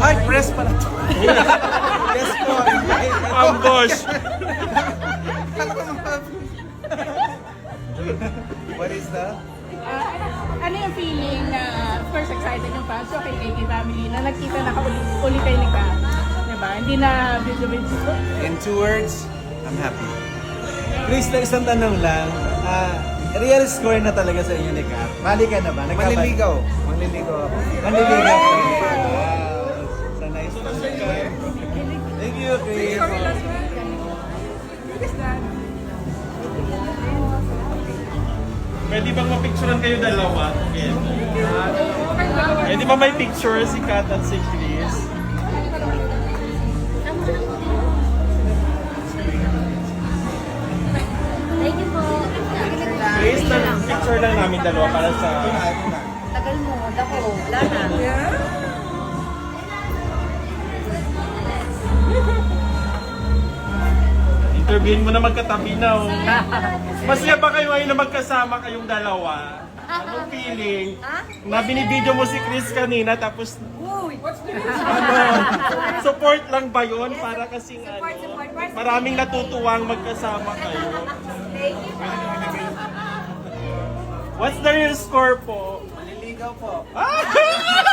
Ay, press pala to. Yes po. Ambush! What is that? Ano yung feeling na, of course, excited yung fans so kay KK family na nagkita na uli kayo ni Kat? Diba? Hindi na video-video. In 2 words, I'm happy. Chris, na isang tanong lang. Real score na talaga sa inyo ni Kat. Mali ka na ba? Manliligaw. Manliligaw ako. Manliligaw. Wow. So nice. Thank you, Chris. Pwede bang mapicturean kayo dalawa? Again. Pwede ba may picture si Kat at si Chris? Thank you po. Chris, picture lang namin dalawa para sa... Tagal mo, dako. Wala na. Interviewin mo na magkatabi na, oh. Masaya ba kayo ngayon na magkasama kayong dalawa? Anong feeling? Na binibideo mo si Chris kanina tapos ano, support lang ba yun? Para kasing ano, maraming natutuwang magkasama kayo. What's the real score po? Manliligaw po. Ah!